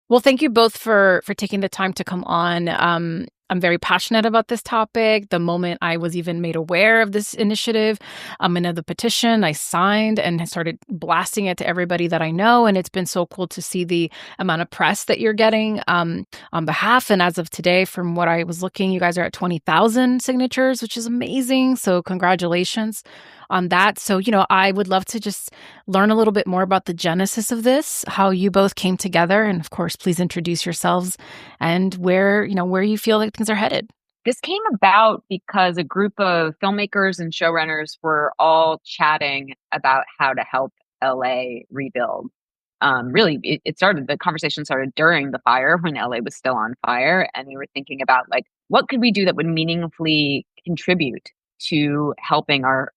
Well, thank you both for taking the time to come on. I'm very passionate about this topic. The moment I was even made aware of this initiative, and of the petition, I signed and started blasting it to everybody that I know. And it's been so cool to see the amount of press that you're getting on behalf. And as of today, from what I was looking, you guys are at 20,000 signatures, which is amazing. So congratulations on that. So, I would love to just learn a little bit more about the genesis of this, how you both came together. And of course, please introduce yourselves and where you feel like things are headed. This came about because a group of filmmakers and showrunners were all chatting about how to help LA rebuild. Really, the conversation started during the fire when LA was still on fire. And we were thinking about like, what could we do that would meaningfully contribute to helping our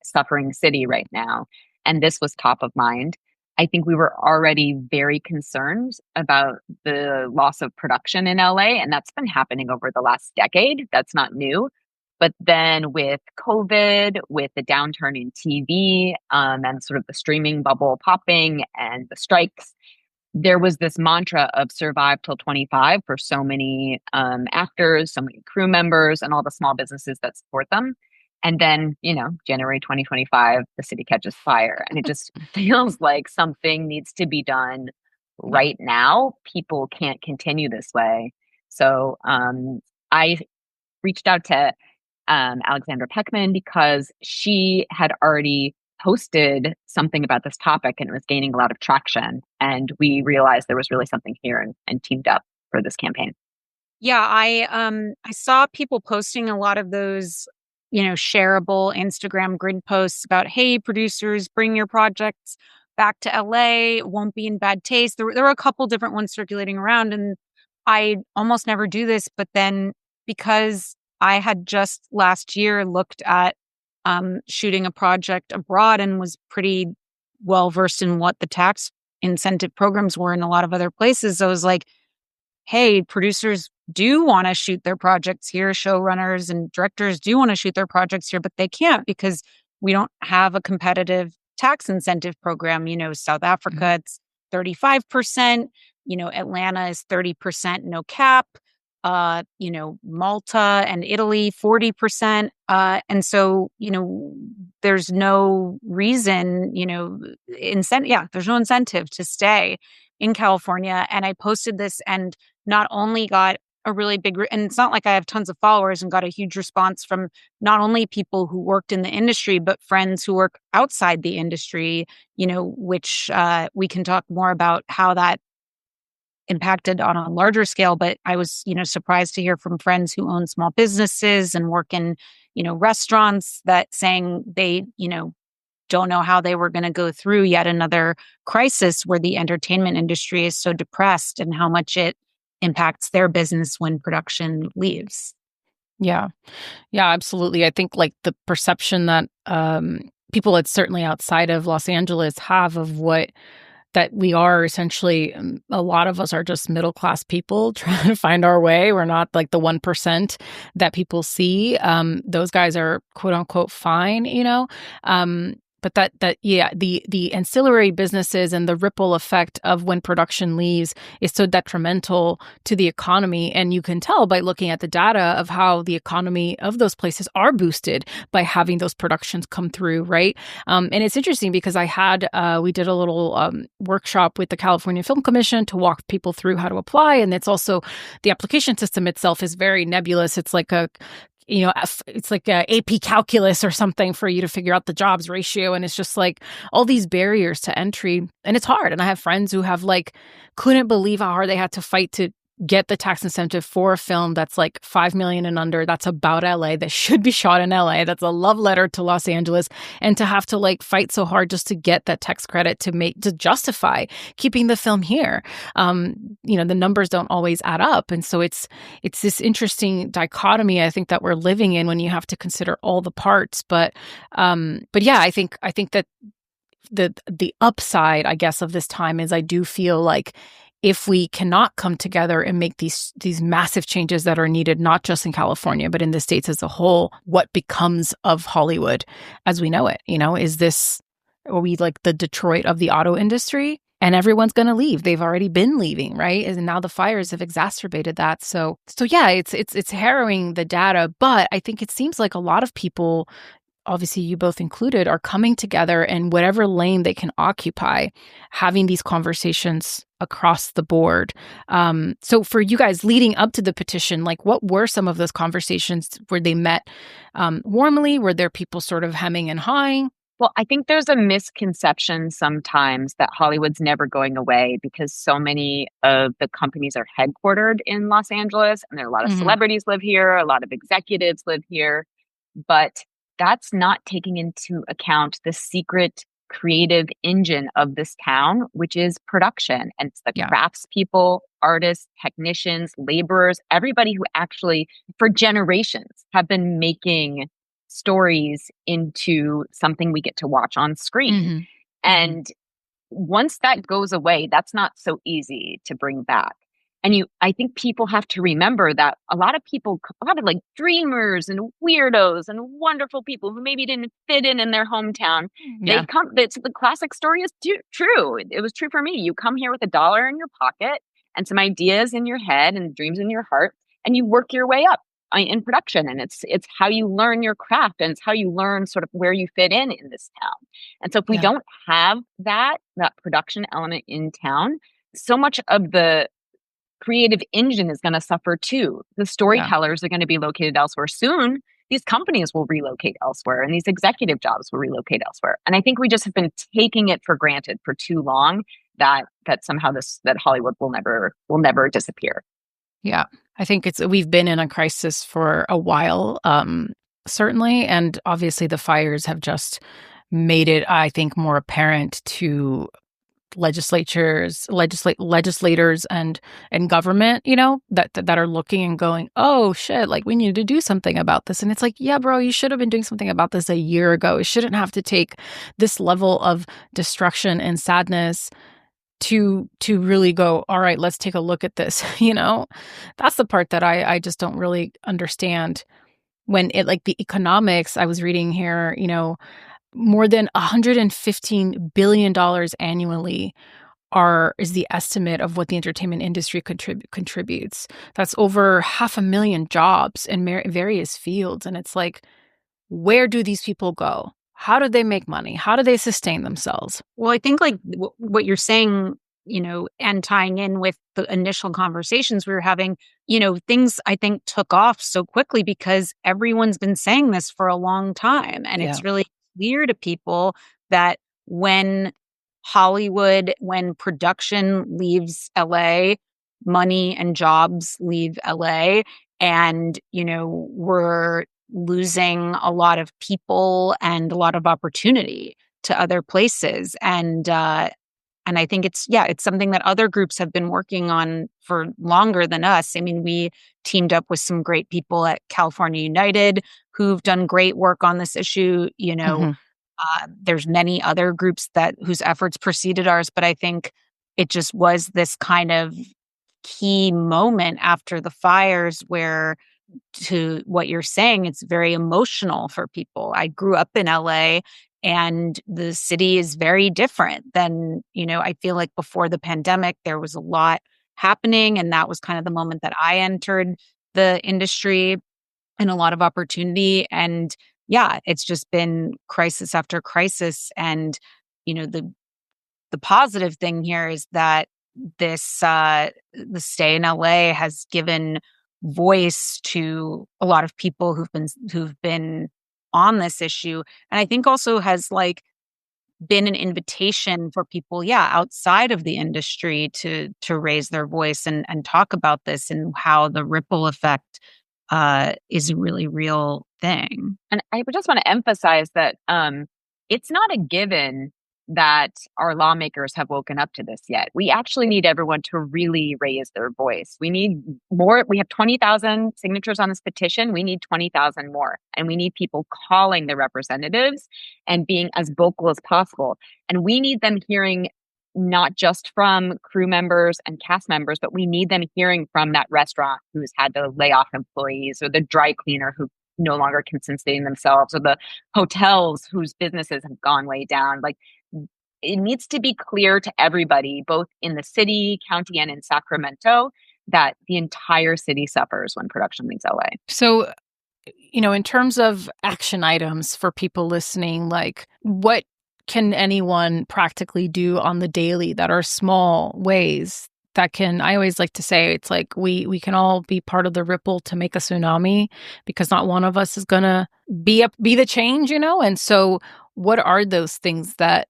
suffering city right now? And this was top of mind. I think we were already very concerned about the loss of production in LA, and that's been happening over the last decade. That's not new. But then with COVID, with the downturn in TV, and sort of the streaming bubble popping and the strikes, there was this mantra of survive till 25 for so many actors, so many crew members, and all the small businesses that support them. And then, January 2025, the city catches fire. And it just feels like something needs to be done right now. People can't continue this way. So I reached out to Alexandra Pechman because she had already posted something about this topic and it was gaining a lot of traction. And we realized there was really something here and teamed up for this campaign. Yeah, I saw people posting a lot of those, shareable Instagram grid posts about, hey, producers, bring your projects back to LA. It won't be in bad taste. There were a couple different ones circulating around, and I almost never do this. But then because I had just last year looked at shooting a project abroad and was pretty well versed in what the tax incentive programs were in a lot of other places, I was like, hey, producers do want to shoot their projects here. Showrunners and directors do want to shoot their projects here, but they can't because we don't have a competitive tax incentive program. South Africa, it's 35%. Atlanta is 30%, no cap. Malta and Italy, 40%. And so, there's no reason, there's no incentive to stay in California. And I posted this and not only got a really big, and it's not like I have tons of followers, and got a huge response from not only people who worked in the industry, but friends who work outside the industry, which we can talk more about how that impacted on a larger scale. But I was, surprised to hear from friends who own small businesses and work in, restaurants that saying they, don't know how they were going to go through yet another crisis where the entertainment industry is so depressed and how much it impacts their business when production leaves. Yeah. Yeah, absolutely. I think like the perception that people that's certainly outside of Los Angeles have of that we are essentially, a lot of us are just middle-class people trying to find our way. We're not like the 1% that people see. Those guys are quote unquote fine, but the ancillary businesses and the ripple effect of when production leaves is so detrimental to the economy. And you can tell by looking at the data of how the economy of those places are boosted by having those productions come through, right? And it's interesting because we did a little workshop with the California Film Commission to walk people through how to apply. And it's also, the application system itself is very nebulous. It's like it's like a AP calculus or something for you to figure out the jobs ratio. And it's just like all these barriers to entry. And it's hard. And I have friends who have couldn't believe how hard they had to fight to get the tax incentive for a film that's like 5 million and under, that's about LA, that should be shot in LA, that's a love letter to Los Angeles, and to have to fight so hard just to get that tax credit to justify keeping the film here. The numbers don't always add up. And so it's this interesting dichotomy, I think, that we're living in when you have to consider all the parts. But yeah, I think that the upside, I guess, of this time is I do feel like if we cannot come together and make these massive changes that are needed, not just in California, but in the States as a whole, what becomes of Hollywood as we know it? Are we like the Detroit of the auto industry? and everyone's going to leave. They've already been leaving, right? And now the fires have exacerbated that. So yeah, it's harrowing, the data, but I think it seems like a lot of people, obviously you both included, are coming together in whatever lane they can occupy, having these conversations across the board. So for you guys leading up to the petition, like what were some of those conversations? Were they met warmly? Were there people sort of hemming and hawing? Well, I think there's a misconception sometimes that Hollywood's never going away because so many of the companies are headquartered in Los Angeles, and there are a lot of celebrities live here, a lot of executives live here. But that's not taking into account the secret creative engine of this town, which is production. And it's the craftspeople, artists, technicians, laborers, everybody who actually, for generations, have been making stories into something we get to watch on screen. And once that goes away, that's not so easy to bring back. And I think people have to remember that a lot of like dreamers and weirdos and wonderful people who maybe didn't fit in their hometown, the classic story is true. It was true for me. You come here with $1 in your pocket and some ideas in your head and dreams in your heart, and you work your way up in production. And it's how you learn your craft, and it's how you learn sort of where you fit in this town. And so if we don't have that production element in town, so much of the creative engine is going to suffer too. The storytellers are going to be located elsewhere soon. These companies will relocate elsewhere, and these executive jobs will relocate elsewhere. And I think we just have been taking it for granted for too long that somehow that Hollywood will never disappear. Yeah, I think we've been in a crisis for a while, certainly, and obviously the fires have just made it, I think, more apparent to legislators and government, that are looking and going, oh shit, like we need to do something about this. And it's like, yeah, bro, you should have been doing something about this a year ago. It shouldn't have to take this level of destruction and sadness to really go, all right, let's take a look at this. That's the part that I just don't really understand. When it, like the economics, I was reading here, more than $115 billion annually is the estimate of what the entertainment industry contributes. That's over 500,000 jobs in various fields. And it's like, where do these people go? How do they make money? How do they sustain themselves? Well, I think like what you're saying, and tying in with the initial conversations we were having, things I think took off so quickly because everyone's been saying this for a long time. And it's really clear to people that when production leaves LA, money and jobs leave LA, and, we're losing a lot of people and a lot of opportunity to other places. And I think it's something that other groups have been working on for longer than us. I mean, we teamed up with some great people at California United who've done great work on this issue. There's many other groups whose efforts preceded ours, but I think it just was this kind of key moment after the fires where, to what you're saying, it's very emotional for people. I grew up in LA, and the city is very different than, I feel like before the pandemic, there was a lot happening. And that was kind of the moment that I entered the industry, and a lot of opportunity. And it's just been crisis after crisis. And, the positive thing here is that the stay in LA has given voice to a lot of people who've been on this issue. And I think also has been an invitation for people, outside of the industry to raise their voice and talk about this, and how the ripple effect is a really real thing. And I just want to emphasize that it's not a given that our lawmakers have woken up to this yet. We actually need everyone to really raise their voice. We need more. We have 20,000 signatures on this petition. We need 20,000 more. And we need people calling their representatives and being as vocal as possible. And we need them hearing not just from crew members and cast members, but we need them hearing from that restaurant who's had to lay off employees, or the dry cleaner who no longer can sustain themselves, or the hotels whose businesses have gone way down. it needs to be clear to everybody, both in the city, county, and in Sacramento, that the entire city suffers when production leaves LA. So, in terms of action items for people listening, like what can anyone practically do on the daily that are small ways that can, I always like to say, it's like we can all be part of the ripple to make a tsunami, because not one of us is going to be the change, And so what are those things that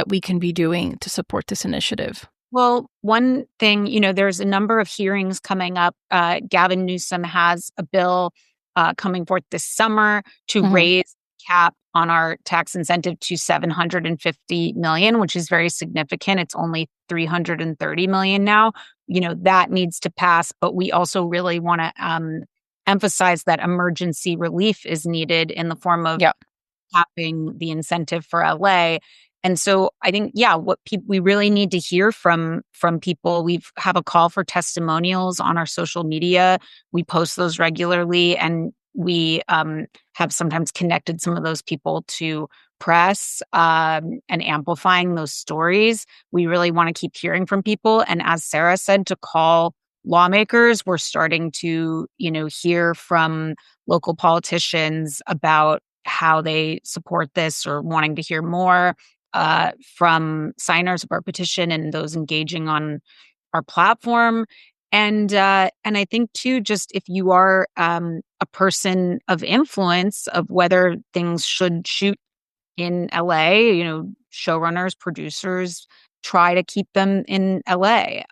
we can be doing to support this initiative? Well, one thing, there's a number of hearings coming up. Gavin Newsom has a bill coming forth this summer to Mhm. raise cap on our tax incentive to 750 million, which is very significant. It's only 330 million now. That needs to pass, but we also really want to emphasize that emergency relief is needed in the form of Yeah. capping the incentive for LA. And so I think, what we really need to hear from people. We have a call for testimonials on our social media. We post those regularly, and we have sometimes connected some of those people to press and amplifying those stories. We really want to keep hearing from people. And as Sarah said, to call lawmakers, we're starting to, hear from local politicians about how they support this or wanting to hear more from signers of our petition and those engaging on our platform. And I think too, just if you are a person of influence of whether things should shoot in LA, showrunners, producers, try to keep them in LA.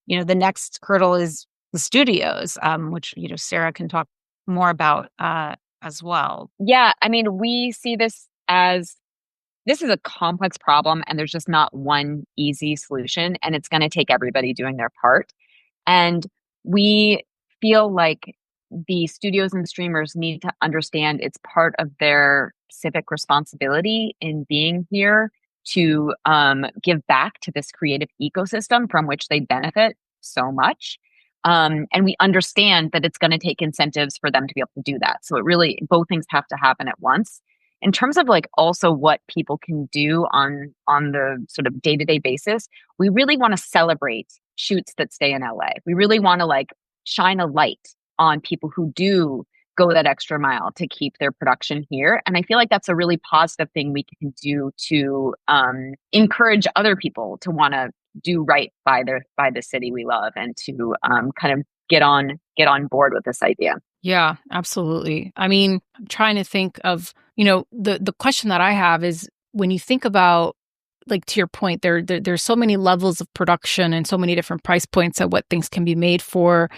The next hurdle is the studios, which Sarah can talk more about as well. Yeah, I mean, we see this is a complex problem, and there's just not one easy solution, and it's going to take everybody doing their part. And we feel like the studios and streamers need to understand it's part of their civic responsibility in being here to give back to this creative ecosystem from which they benefit so much. And we understand that it's going to take incentives for them to be able to do that. So both things have to happen at once. In terms of like also what people can do on the sort of day-to-day basis, we really want to celebrate shoots that stay in LA. We really want to like shine a light on people who do go that extra mile to keep their production here. And I feel like that's a really positive thing we can do to encourage other people to want to do right by the city we love, and to kind of get on board with this idea. Yeah, absolutely. I mean, I'm trying to think of, the question that I have is, when you think about, like, to your point, there's so many levels of production and so many different price points at what things can be made for.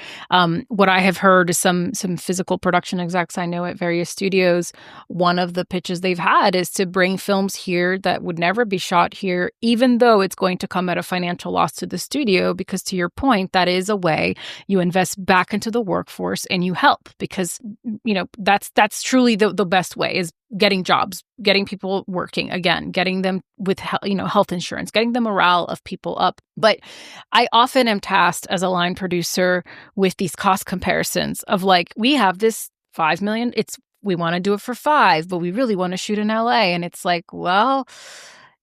What I have heard is some physical production execs I know at various studios, one of the pitches they've had is to bring films here that would never be shot here, even though it's going to come at a financial loss to the studio, because to your point, that is a way you invest back into the workforce and you help, because, that's truly the best way, is getting jobs, getting people working again, getting them with health insurance, getting the morale of people up. But I often am tasked as a line producer with these cost comparisons of like, we have this 5 million, we want to do it for 5, but we really want to shoot in LA. And it's like, well,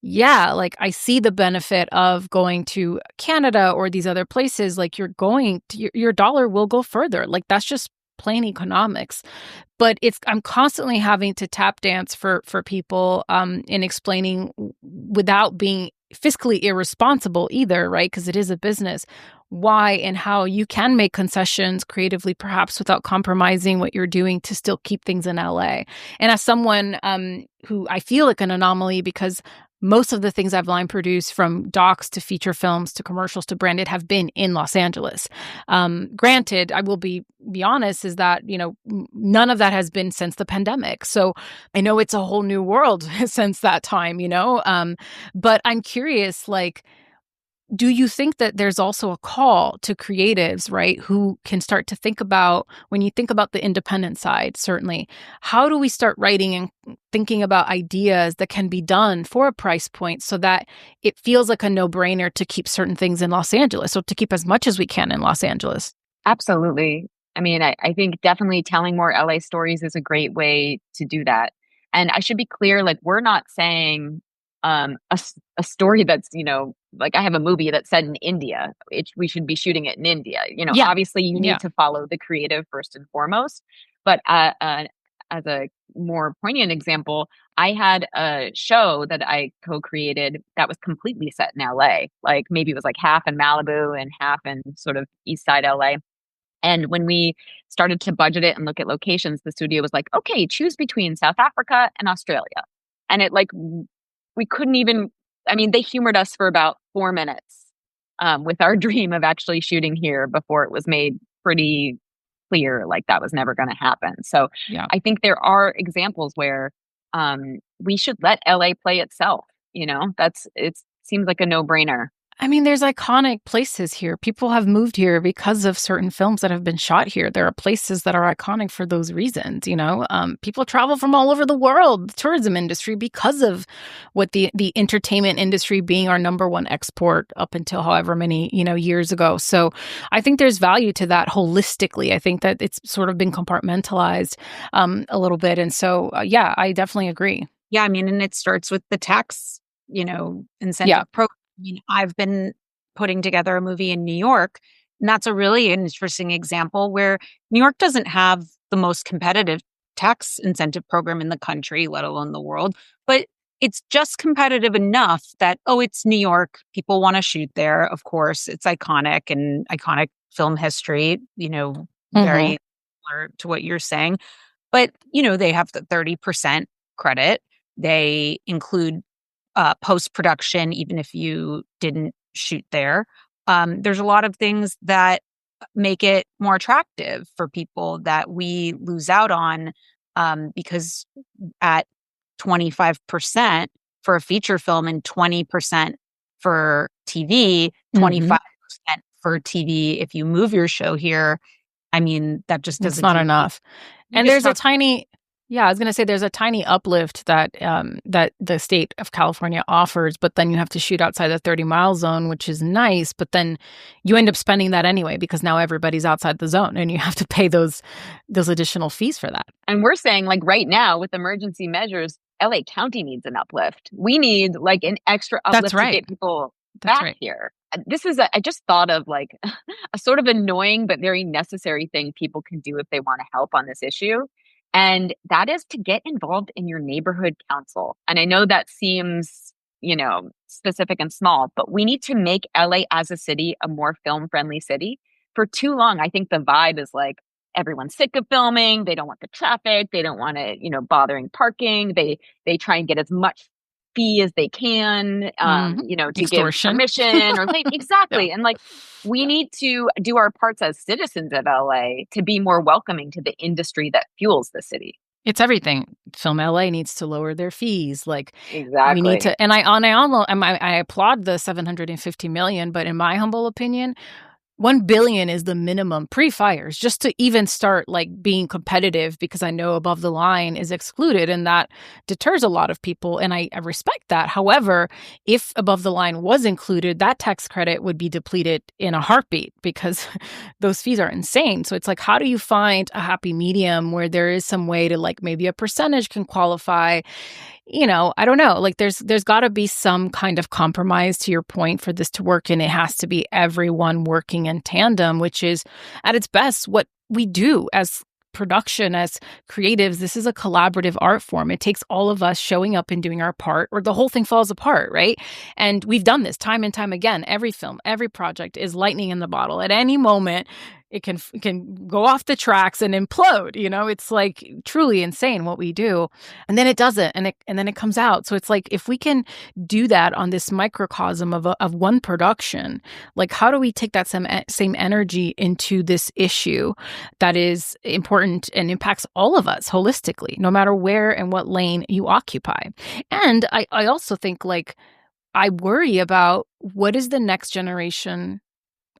yeah, like I see the benefit of going to Canada or these other places. Like, you're going to, your dollar will go further. Like, that's just plain economics. But I'm constantly having to tap dance for people in explaining, without being fiscally irresponsible either, right? Because it is a business, why and how you can make concessions creatively, perhaps without compromising what you're doing to still keep things in LA. And as someone who I feel like an anomaly, because most of the things I've line produced, from docs to feature films to commercials to branded, have been in Los Angeles. Granted, I will be honest, is that, none of that has been since the pandemic. So I know it's a whole new world since that time, but I'm curious, like, do you think that there's also a call to creatives, right, who can start to think about, when you think about the independent side, certainly, how do we start writing and thinking about ideas that can be done for a price point so that it feels like a no-brainer to keep certain things in Los Angeles, or to keep as much as we can in Los Angeles? Absolutely. I mean, I think definitely telling more LA stories is a great way to do that. And I should be clear, like, we're not saying a story that's, like I have a movie that's set in India. We should be shooting it in India. Yeah. Obviously you Yeah. need to follow the creative first and foremost. But as a more poignant example, I had a show that I co-created that was completely set in LA. Like maybe it was like half in Malibu and half in sort of East Side LA. And when we started to budget it and look at locations, the studio was like, okay, choose between South Africa and Australia. And it like, we couldn't even, I mean, they humored us for about 4 minutes with our dream of actually shooting here before it was made pretty clear like that was never going to happen. So Yeah. I think there are examples where we should let LA play itself. It seems like a no-brainer. I mean, there's iconic places here. People have moved here because of certain films that have been shot here. There are places that are iconic for those reasons, People travel from all over the world, the tourism industry, because of what the entertainment industry being our number one export up until however many, years ago. So I think there's value to that holistically. I think that it's sort of been compartmentalized a little bit. And so, yeah, I definitely agree. Yeah, I mean, and it starts with the tax, incentive program. I mean, I've been putting together a movie in New York, and that's a really interesting example where New York doesn't have the most competitive tax incentive program in the country, let alone the world, but it's just competitive enough that, it's New York. People want to shoot there. Of course, it's iconic and iconic film history, very similar to what you're saying. But, they have the 30% credit. They include post-production, even if you didn't shoot there. There's a lot of things that make it more attractive for people that we lose out on because at 25% for a feature film and 20% for TV, 25% for TV, if you move your show here, I mean, that just doesn't... It's not enough. And there's a tiny... Yeah, I was going to say there's a tiny uplift that that the state of California offers, but then you have to shoot outside the 30-mile zone, which is nice, but then you end up spending that anyway because now everybody's outside the zone and you have to pay those additional fees for that. And we're saying like right now with emergency measures, LA County needs an uplift. We need like an extra uplift to get people back here. This is I just thought of like a sort of annoying but very necessary thing people can do if they want to help on this issue. And that is to get involved in your neighborhood council. And I know that seems, specific and small, but we need to make LA as a city a more film-friendly city. For too long, I think the vibe is like everyone's sick of filming. They don't want the traffic. They don't want it, bothering parking. They try and get as much fee as they can, to Extortion. Give permission or exactly. Yeah. And like, we need to do our parts as citizens of LA to be more welcoming to the industry that fuels the city. It's everything. Film LA needs to lower their fees. Like exactly. We need to, and I applaud the $750 million, but in my humble opinion, $1 billion is the minimum pre-fires just to even start like being competitive, because I know above the line is excluded and that deters a lot of people. And I respect that. However, if above the line was included, that tax credit would be depleted in a heartbeat because those fees are insane. So it's like, how do you find a happy medium where there is some way to like maybe a percentage can qualify? I don't know. Like there's got to be some kind of compromise to your point for this to work. And it has to be everyone working in tandem, which is at its best what we do as production, as creatives. This is a collaborative art form. It takes all of us showing up and doing our part or the whole thing falls apart, right? And we've done this time and time again. Every film, every project is lightning in the bottle. At any moment, it can go off the tracks and implode. It's like truly insane what we do. And then it doesn't. And then it comes out. So it's like, if we can do that on this microcosm of one production, like how do we take that same energy into this issue that is important and impacts all of us holistically, no matter where and what lane you occupy? And I also think like, I worry about what is the next generation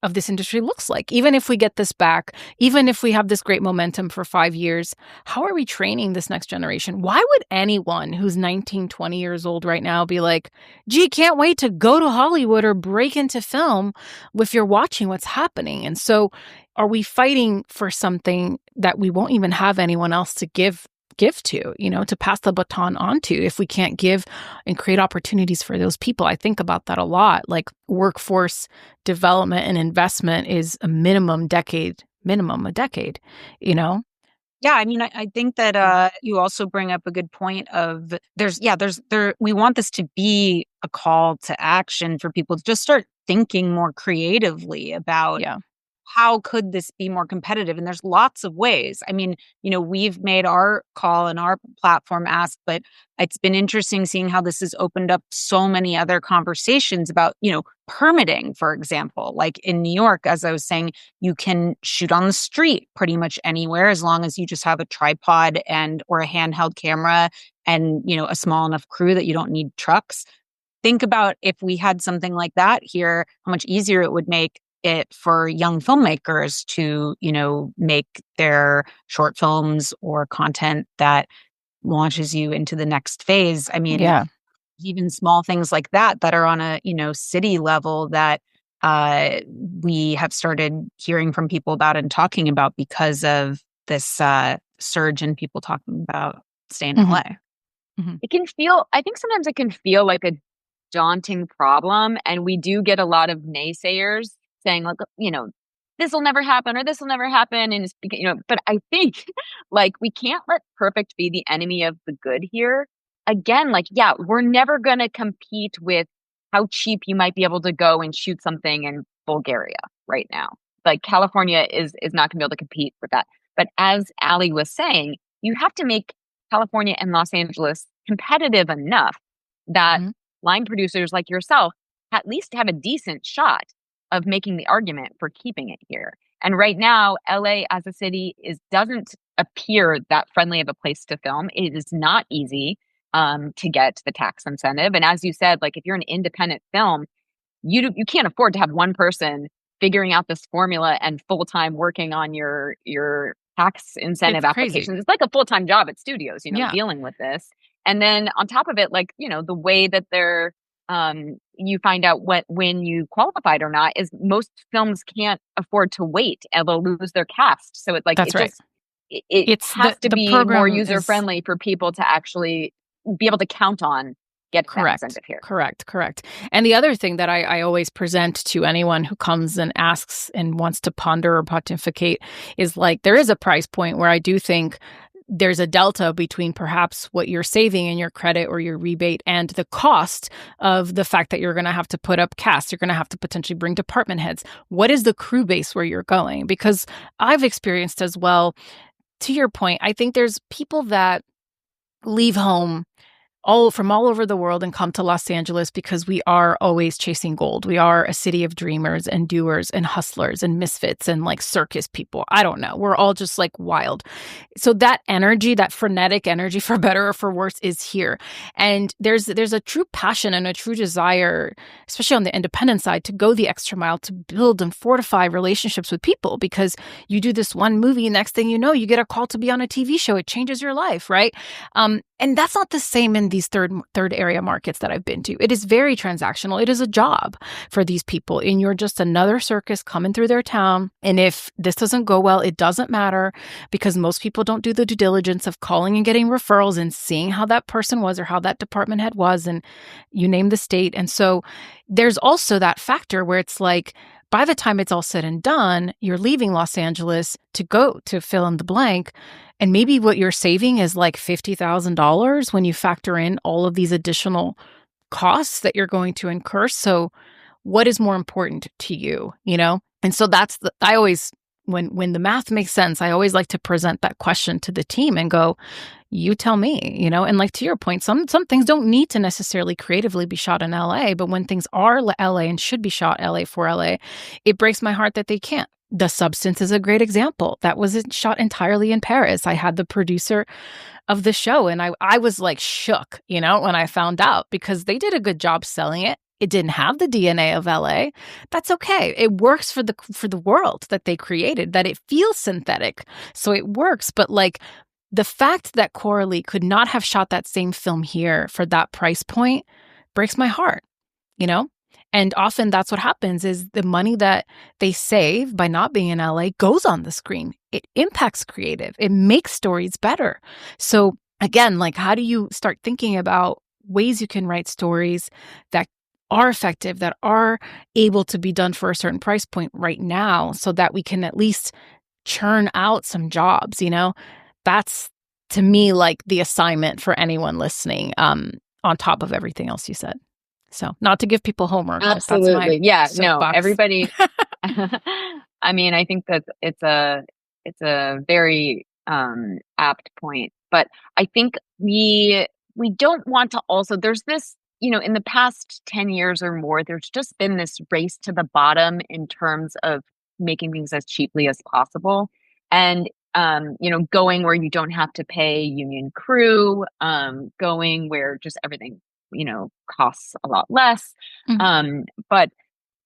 of this industry looks like. Even if we get this back, even if we have this great momentum for 5 years, how are we training this next generation? Why would anyone who's 19, 20 years old right now be like, gee, can't wait to go to Hollywood or break into film if you're watching what's happening? And so are we fighting for something that we won't even have anyone else to give give to, to pass the baton on to, if we can't give and create opportunities for those people. I think about that a lot. Like workforce development and investment is a decade, you know? Yeah, I mean, I think that you also bring up a good point of we want this to be a call to action for people to just start thinking more creatively about how could this be more competitive? And there's lots of ways. I mean, we've made our call and our platform ask, but it's been interesting seeing how this has opened up so many other conversations about, permitting, for example. Like in New York, as I was saying, you can shoot on the street pretty much anywhere as long as you just have a tripod or a handheld camera and, a small enough crew that you don't need trucks. Think about if we had something like that here, how much easier it would make it for young filmmakers to, make their short films or content that launches you into the next phase. I mean, even small things like that are on a, city level that we have started hearing from people about and talking about because of this surge in people talking about staying in LA. Mm-hmm. I think sometimes it can feel like a daunting problem. And we do get a lot of naysayers saying, like, this will never happen or this will never happen. And, but I think like we can't let perfect be the enemy of the good here. Again, we're never going to compete with how cheap you might be able to go and shoot something in Bulgaria right now. Like California is not going to be able to compete with that. But as Ali was saying, you have to make California and Los Angeles competitive enough that line producers like yourself at least have a decent shot of making the argument for keeping it here. And right now, LA as a city doesn't appear that friendly of a place to film. It is not easy to get the tax incentive. And as you said, like if you're an independent film, you can't afford to have one person figuring out this formula and full-time working on your tax incentive applications. It's like a full-time job at studios, dealing with this. And then on top of it, like, the way that they're you find out when you qualified or not is most films can't afford to wait and they'll lose their cast. So it has to be more user friendly for people to actually be able to count on getting that incentive here. Correct. And the other thing that I always present to anyone who comes and asks and wants to ponder or pontificate is like there is a price point where I do think there's a delta between perhaps what you're saving in your credit or your rebate and the cost of the fact that you're going to have to put up cast. You're going to have to potentially bring department heads. What is the crew base where you're going? Because I've experienced as well, to your point, I think there's people that leave home from all over the world and come to Los Angeles because we are always chasing gold. We are a city of dreamers and doers and hustlers and misfits and like circus people. I don't know. We're all just like wild. So that energy, that frenetic energy, for better or for worse, is here. And there's a true passion and a true desire, especially on the independent side, to go the extra mile to build and fortify relationships with people, because you do this one movie, next thing you know, you get a call to be on a TV show. It changes your life, right? And that's not the same in these third area markets that I've been to. It is very transactional. It is a job for these people. And you're just another circus coming through their town. And if this doesn't go well, it doesn't matter, because most people don't do the due diligence of calling and getting referrals and seeing how that person was or how that department head was, and you name the state. And so there's also that factor where it's like, by the time it's all said and done, you're leaving Los Angeles to go to fill in the blank. And maybe what you're saving is like $50,000 when you factor in all of these additional costs that you're going to incur. So what is more important to you, And so I always, when the math makes sense, I always like to present that question to the team and go, you tell me, and like to your point, some things don't need to necessarily creatively be shot in LA, but when things are LA and should be shot LA for LA, it breaks my heart that they can't. The Substance is a great example. That was shot entirely in Paris. I had the producer of the show and I was like shook, when I found out, because they did a good job selling it. It didn't have the DNA of LA. That's okay. It works for the world that they created, that it feels synthetic. So it works. But like the fact that Coralie could not have shot that same film here for that price point breaks my heart, And often that's what happens is the money that they save by not being in LA goes on the screen. It impacts creative. It makes stories better. So again, like how do you start thinking about ways you can write stories that are effective, that are able to be done for a certain price point right now so that we can at least churn out some jobs, That's to me like the assignment for anyone listening, on top of everything else you said. So not to give people homework, but that's my Absolutely. Yeah. No, soapbox. everybody. I mean, I think that it's a very apt point, but I think we don't want to also, there's this, in the past 10 years or more, there's just been this race to the bottom in terms of making things as cheaply as possible. And going where you don't have to pay union crew, going where just everything, costs a lot less. Mhm. But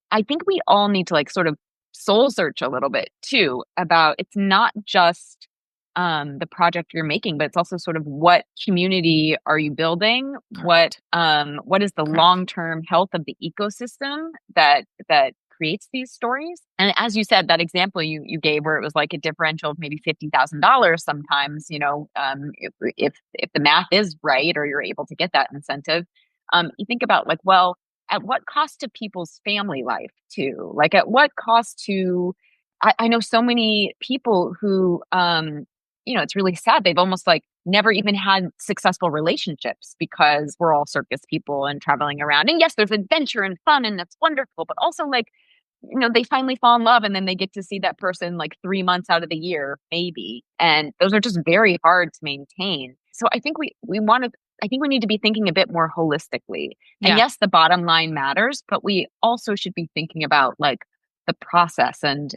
I think we all need to like sort of soul search a little bit too about it's not just the project you're making, but it's also sort of what community are you building? Correct. What is the Correct. long-term health of the ecosystem that creates these stories? And as you said, that example you gave where it was like a differential of maybe $50,000 sometimes, if the math is right or you're able to get that incentive, you think about like, well, at what cost to people's family life too? Like at what cost to I know so many people who it's really sad. They've almost like never even had successful relationships because we're all circus people and traveling around. And yes, there's adventure and fun and that's wonderful, but also like, they finally fall in love and then they get to see that person like 3 months out of the year, maybe. And those are just very hard to maintain. So I think I think we need to be thinking a bit more holistically. And Yeah. yes, the bottom line matters, but we also should be thinking about like the process and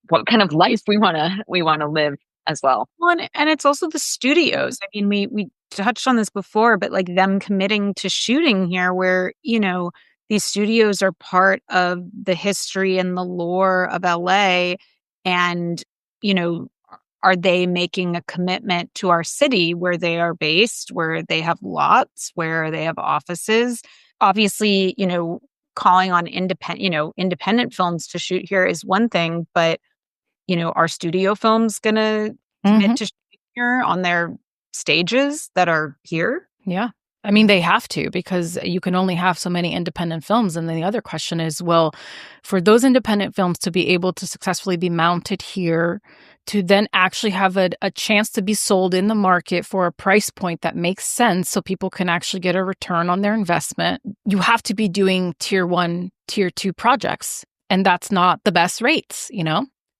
what kind of life we want to live as well. Well, and it's also the studios. I mean, we touched on this before, but like them committing to shooting here where, these studios are part of the history and the lore of LA. And, you know, are they making a commitment to our city where they are based, where they have lots, where they have offices? Obviously, calling on independent films to shoot here is one thing, but are studio films going to commit Mhm. to shooting here on their stages that are here? Yeah. I mean, they have to because you can only have so many independent films. And then the other question is, well, for those independent films to be able to successfully be mounted here, to then actually have a chance to be sold in the market for a price point that makes sense so people can actually get a return on their investment, you have to be doing tier 1, tier 2 projects. And that's not the best rates,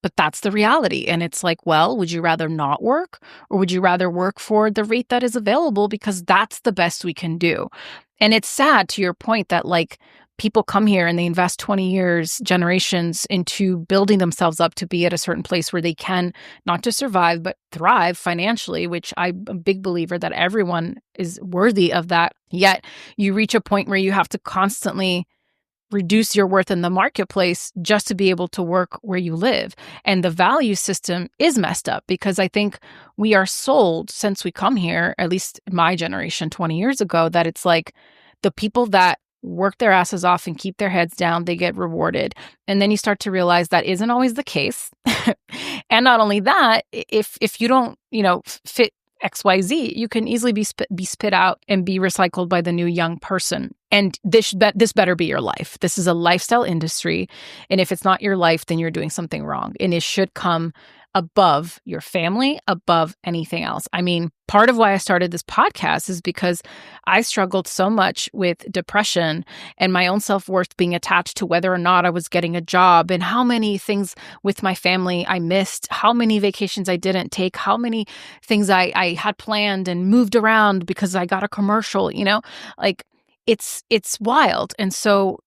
But that's the reality. And it's like, well, would you rather not work or would you rather work for the rate that is available because that's the best we can do? And it's sad to your point that like people come here and they invest 20 years, generations into building themselves up to be at a certain place where they can not just survive, but thrive financially, which I'm a big believer that everyone is worthy of that. Yet you reach a point where you have to constantly reduce your worth in the marketplace just to be able to work where you live. And the value system is messed up because I think we are sold since we come here, at least my generation 20 years ago, that it's like the people that work their asses off and keep their heads down, they get rewarded. And then you start to realize that isn't always the case. And not only that, if you don't, fit XYZ, you can easily be spit out and be recycled by the new young person. And this better be your life. This is a lifestyle industry. And if it's not your life, then you're doing something wrong. And it should come above your family, above anything else. I mean, part of why I started this podcast is because I struggled so much with depression and my own self-worth being attached to whether or not I was getting a job and how many things with my family I missed, how many vacations I didn't take, how many things I had planned and moved around because I got a commercial, like it's wild. And so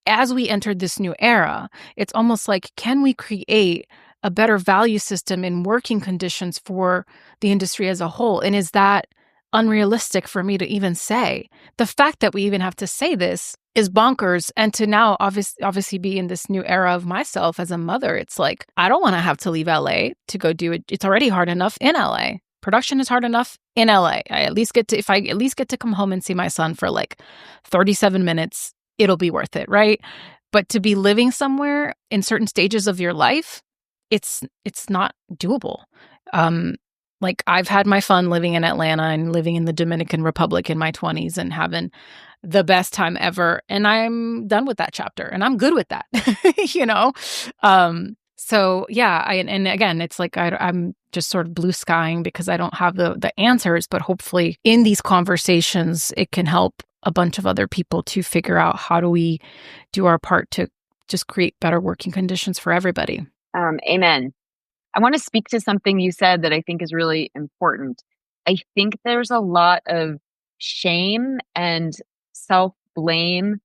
as we entered this new era, it's almost like, can we create a better value system in working conditions for the industry as a whole? And is that unrealistic for me to even say? The fact that we even have to say this is bonkers. And to now obviously be in this new era of myself as a mother, it's like, I don't want to have to leave LA to go do it. It's already hard enough in LA. Production is hard enough in LA. If I at least get to come home and see my son for like 37 minutes it'll be worth it, right? But to be living somewhere in certain stages of your life, it's not doable. Like I've had my fun living in Atlanta and living in the Dominican Republic in my 20s and having the best time ever. And I'm done with that chapter and I'm good with that, you know? So yeah, and again, it's like I'm just sort of blue skying because I don't have the answers, but hopefully in these conversations, it can help a bunch of other people to figure out how do we do our part to just create better working conditions for everybody. Amen. I want to speak to something you said that I think is really important. I think there's a lot of shame and self-blame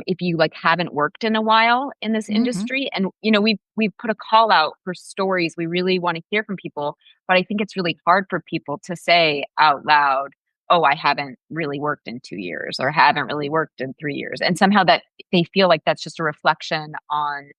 if you like haven't worked in a while in this industry. And you know, we've put a call out for stories. We really want to hear from people, but I think it's really hard for people to say out loud, "Oh, I haven't really worked in 2 years or haven't really worked in 3 years." And somehow that they feel like that's just a reflection on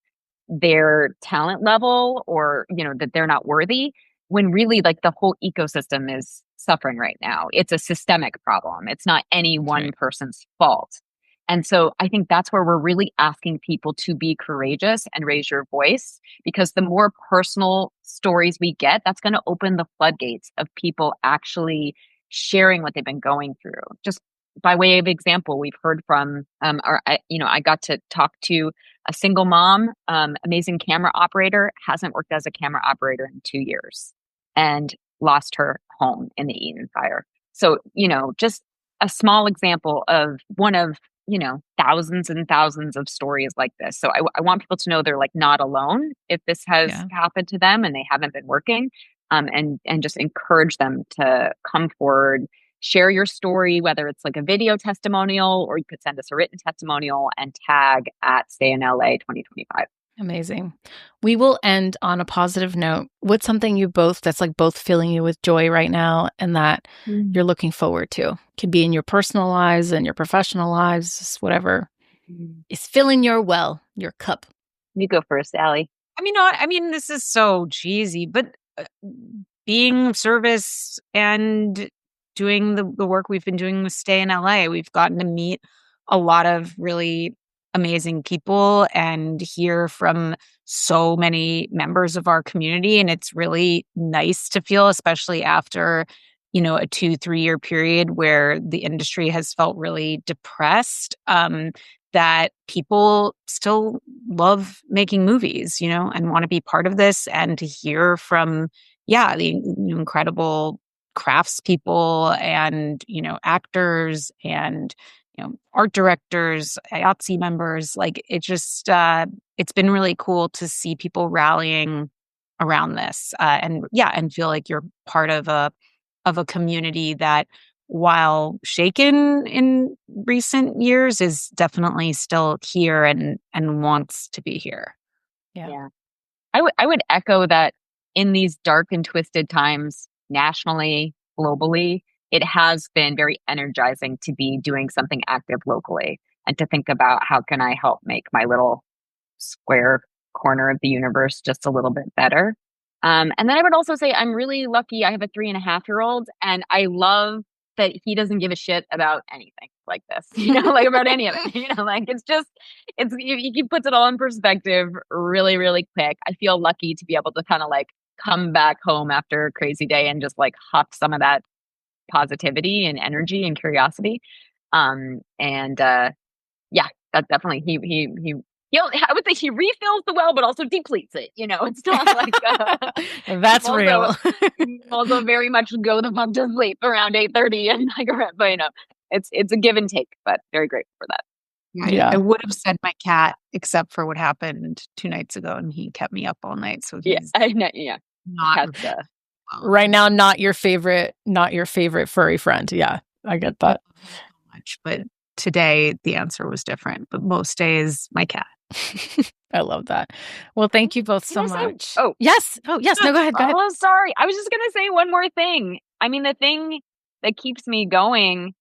their talent level or, you know, that they're not worthy, when really like the whole ecosystem is suffering right now. It's a systemic problem. It's not any one person's fault. And so I think that's where we're really asking people to be courageous and raise your voice, because the more personal stories we get, that's going to open the floodgates of people actually sharing what they've been going through. Just by way of example, we've heard from, I got to talk to a single mom, amazing camera operator, hasn't worked as a camera operator in 2 years and lost her home in the Eaton fire. So, you know, just a small example of one of, you know, thousands and thousands of stories like this. So I want people to know they're like not alone if this has happened to them and they haven't been working, and just encourage them to come forward, share your story, whether it's like a video testimonial or you could send us a written testimonial and tag at Stay in LA 2025. Amazing. We will end on a positive note. What's something you both that's like both filling you with joy right now and that you're looking forward to? Could be in your personal lives and your professional lives, just whatever is filling your your cup. You go first, Allie. I mean, this is so cheesy, but being of service and doing the work we've been doing with Stay in LA, we've gotten to meet a lot of really amazing people and hear from so many members of our community. And it's really nice to feel, especially after, you know, a 2-3 year period where the industry has felt really depressed, that people still love making movies, you know, and want to be part of this, and to hear from, the incredible craftspeople and, you know, actors and, you know, art directors, IATSE members. Like it just, it's been really cool to see people rallying around this, and feel like you're part of a community that, while shaken in recent years, is definitely still here and wants to be here. Yeah. I would echo that in these dark and twisted times, nationally, globally, it has been very energizing to be doing something active locally and to think about how can I help make my little square corner of the universe just a little bit better. And then I would also say I'm really lucky. I have a 3.5-year-old, and I love that he doesn't give a shit about anything like this, you know, like about any of it, you know, like he puts it all in perspective really, really quick. I feel lucky to be able to kind of like come back home after a crazy day and just like huff some of that positivity and energy and curiosity. That definitely I would say he refills the well, but also depletes it. You know, it's not like that's also, real. Also, very much go the fuck to sleep around 8:30, and like, but you know, it's a give and take. But very grateful for that. Yeah, I would have said my cat, except for what happened 2 nights ago, and he kept me up all night. So he's not right now. Not your favorite furry friend. Yeah, I get that. Much, but today the answer was different. But most days, my cat. I love that. Well, thank you both so much. Yes. No, go ahead. Oh, sorry. I was just going to say one more thing. I mean, the thing that keeps me going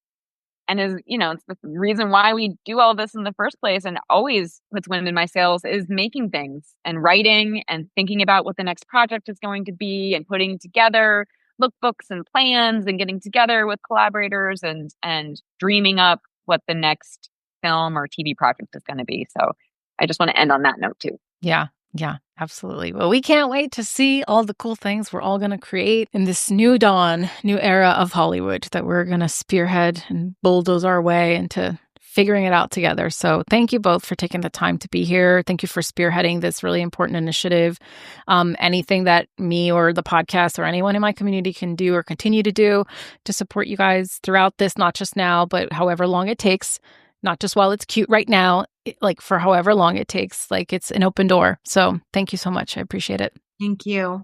and is, you know, it's the reason why we do all this in the first place and always puts wind in my sails is making things and writing and thinking about what the next project is going to be and putting together lookbooks and plans and getting together with collaborators and dreaming up what the next film or TV project is going to be. So I just want to end on that note too. Yeah. Yeah, absolutely. Well, we can't wait to see all the cool things we're all going to create in this new dawn, new era of Hollywood that we're going to spearhead and bulldoze our way into figuring it out together. So thank you both for taking the time to be here. Thank you for spearheading this really important initiative. Anything that me or the podcast or anyone in my community can do or continue to do to support you guys throughout this, not just now, but however long it takes, not just while it's cute right now, like for however long it takes, like it's an open door. So thank you so much. I appreciate it. Thank you.